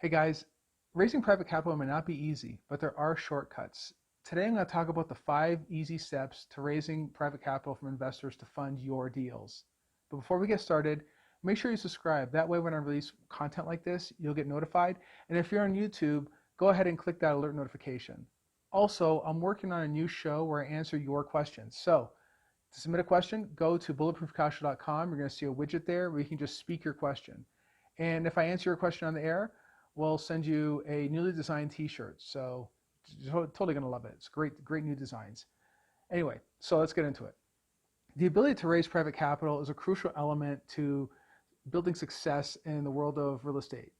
Hey guys, raising private capital may not be easy, but there are shortcuts. Today I'm going to talk about the 5 easy steps to raising private capital from investors to fund your deals. But before we get started, make sure you subscribe. That way when I release content like this, you'll get notified. And if you're on YouTube, go ahead and click that alert notification. Also, I'm working on a new show where I answer your questions. So to submit a question, go to bulletproofcapital.com. You're going to see a widget there where you can just speak your question. And if I answer your question on the air, we'll send you a newly designed t-shirt. So you're totally going to love it. It's great new designs. Anyway, so let's get into it. The ability to raise private capital is a crucial element to building success in the world of real estate.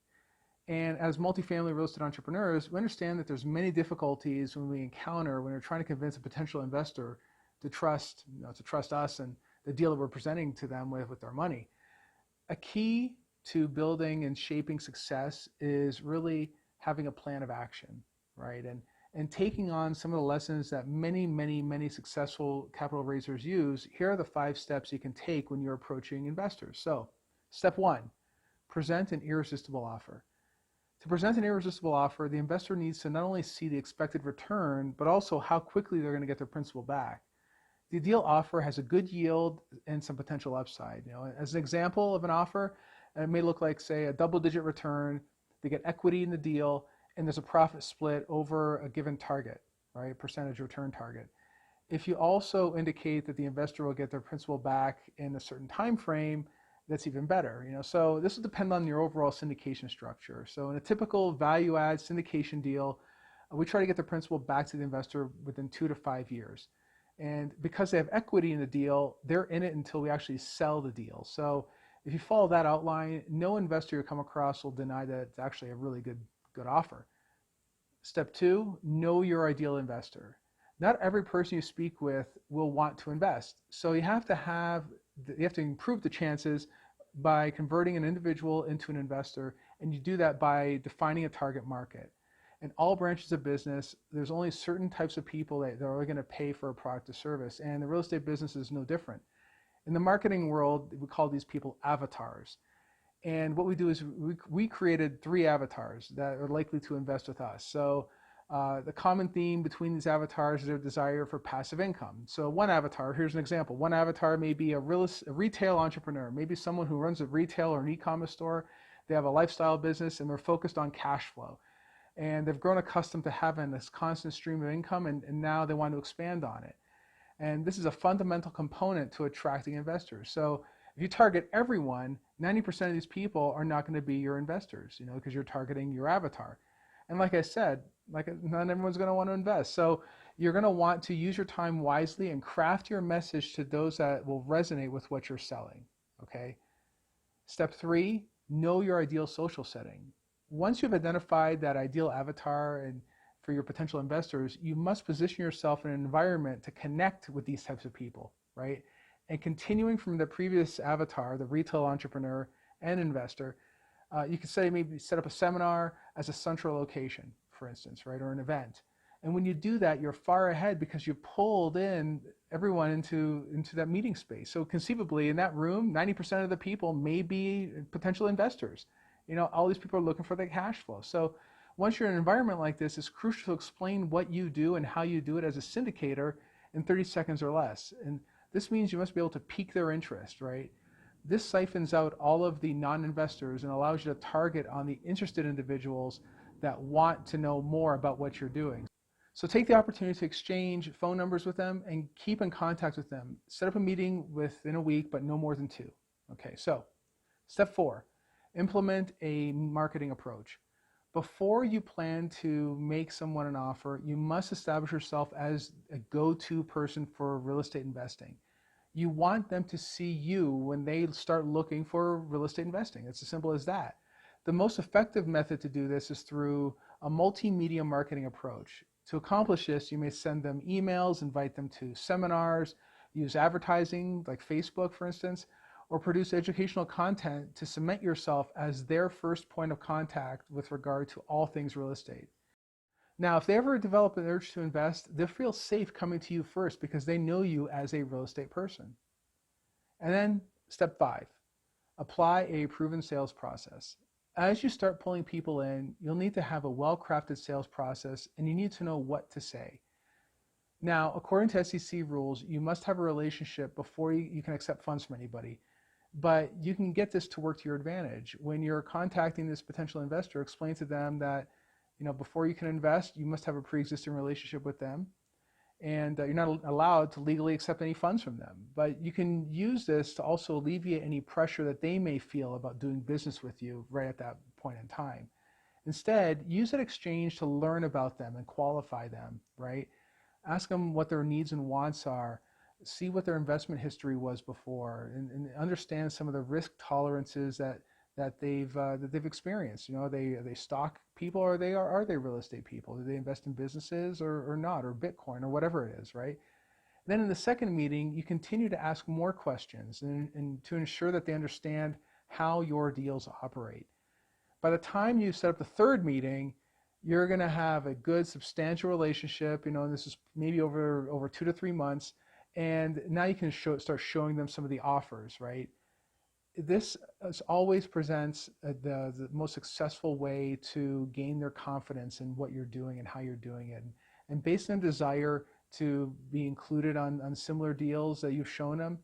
And as multifamily real estate entrepreneurs, we understand that there's many difficulties when we encounter when we're trying to convince a potential investor to trust us and the deal that we're presenting to them with their money. A key to building and shaping success is really having a plan of action, right? And taking on some of the lessons that many successful capital raisers use. Here are the 5 steps you can take when you're approaching investors. So, step 1, present an irresistible offer. To present an irresistible offer, the investor needs to not only see the expected return, but also how quickly they're going to get their principal back. The ideal offer has a good yield and some potential upside. As an example of an offer, it may look like, say, a double-digit return. They get equity in the deal, and there's a profit split over a given target, right? Percentage return target. If you also indicate that the investor will get their principal back in a certain time frame, that's even better. So this will depend on your overall syndication structure. So in a typical value-add syndication deal, we try to get the principal back to the investor within 2 to 5 years. And because they have equity in the deal, they're in it until we actually sell the deal. So if you follow that outline, no investor you come across will deny that it's actually a really good offer. Step 2, know your ideal investor. Not every person you speak with will want to invest. So you have to improve the chances by converting an individual into an investor, and you do that by defining a target market. In all branches of business, there's only certain types of people that are going to pay for a product or service, and the real estate business is no different. In the marketing world, we call these people avatars. And what we do is we created 3 avatars that are likely to invest with us. So the common theme between these avatars is their desire for passive income. So one avatar, here's an example. One avatar may be a retail entrepreneur, maybe someone who runs a retail or an e-commerce store. They have a lifestyle business and they're focused on cash flow. And they've grown accustomed to having this constant stream of income, and now they want to expand on it. And this is a fundamental component to attracting investors. So if you target everyone, 90% of these people are not going to be your investors, because you're targeting your avatar. And like I said, not everyone's going to want to invest. So you're going to want to use your time wisely and craft your message to those that will resonate with what you're selling, okay? Step 3, know your ideal social setting. Once you've identified that ideal avatar and for your potential investors, you must position yourself in an environment to connect with these types of people, right? And continuing from the previous avatar, the retail entrepreneur and investor, you could maybe set up a seminar as a central location, for instance, right? Or an event. And when you do that, you're far ahead because you've pulled in everyone into that meeting space. So conceivably in that room, 90% of the people may be potential investors. All these people are looking for the cash flow. So once you're in an environment like this, it's crucial to explain what you do and how you do it as a syndicator in 30 seconds or less. And this means you must be able to pique their interest, right? This siphons out all of the non-investors and allows you to target on the interested individuals that want to know more about what you're doing. So take the opportunity to exchange phone numbers with them and keep in contact with them. Set up a meeting within a week, but no more than 2. Okay, so step 4, implement a marketing approach. Before you plan to make someone an offer, you must establish yourself as a go-to person for real estate investing. You want them to see you when they start looking for real estate investing. It's as simple as that. The most effective method to do this is through a multimedia marketing approach. To accomplish this, you may send them emails, invite them to seminars, use advertising like Facebook, for instance, or produce educational content to cement yourself as their first point of contact with regard to all things real estate. Now, if they ever develop an urge to invest, they'll feel safe coming to you first because they know you as a real estate person. And then step 5, apply a proven sales process. As you start pulling people in, you'll need to have a well-crafted sales process, and you need to know what to say. Now, according to SEC rules, you must have a relationship before you can accept funds from anybody. But you can get this to work to your advantage. When you're contacting this potential investor, explain to them that, before you can invest, you must have a pre-existing relationship with them, and you're not allowed to legally accept any funds from them. But you can use this to also alleviate any pressure that they may feel about doing business with you right at that point in time. Instead, use that exchange to learn about them and qualify them, right? Ask them what their needs and wants are. See what their investment history was before, and understand some of the risk tolerances that they've experienced. Are they stock people, or are they real estate people? Do they invest in businesses or not, or Bitcoin, or whatever it is, right? Then in the second meeting, you continue to ask more questions and to ensure that they understand how your deals operate. By the time you set up the third meeting, you're going to have a good substantial relationship, and this is maybe over 2 to 3 months. And now you can start showing them some of the offers, right? This always presents the most successful way to gain their confidence in what you're doing and how you're doing it. And based on desire to be included on similar deals that you've shown them,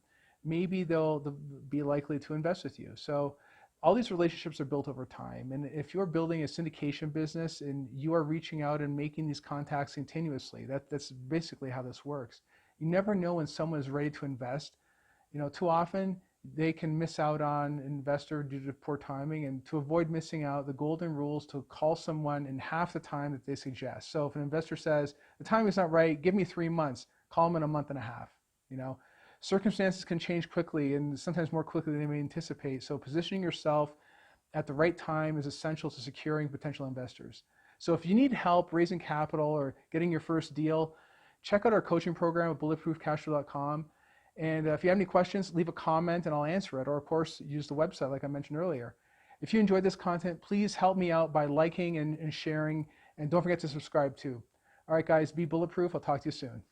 maybe they'll be likely to invest with you. So all these relationships are built over time. And if you're building a syndication business and you are reaching out and making these contacts continuously, that's basically how this works. You never know when someone is ready to invest. Too often they can miss out on an investor due to poor timing. And to avoid missing out, the golden rule is to call someone in half the time that they suggest. So if an investor says, the timing is not right, give me 3 months, call them in a month and a half. Circumstances can change quickly, and sometimes more quickly than they may anticipate. So positioning yourself at the right time is essential to securing potential investors. So if you need help raising capital or getting your first deal, check out our coaching program at bulletproofcashflow.com. And if you have any questions, leave a comment and I'll answer it. Or of course, use the website like I mentioned earlier. If you enjoyed this content, please help me out by liking and sharing. And don't forget to subscribe too. All right, guys, be bulletproof. I'll talk to you soon.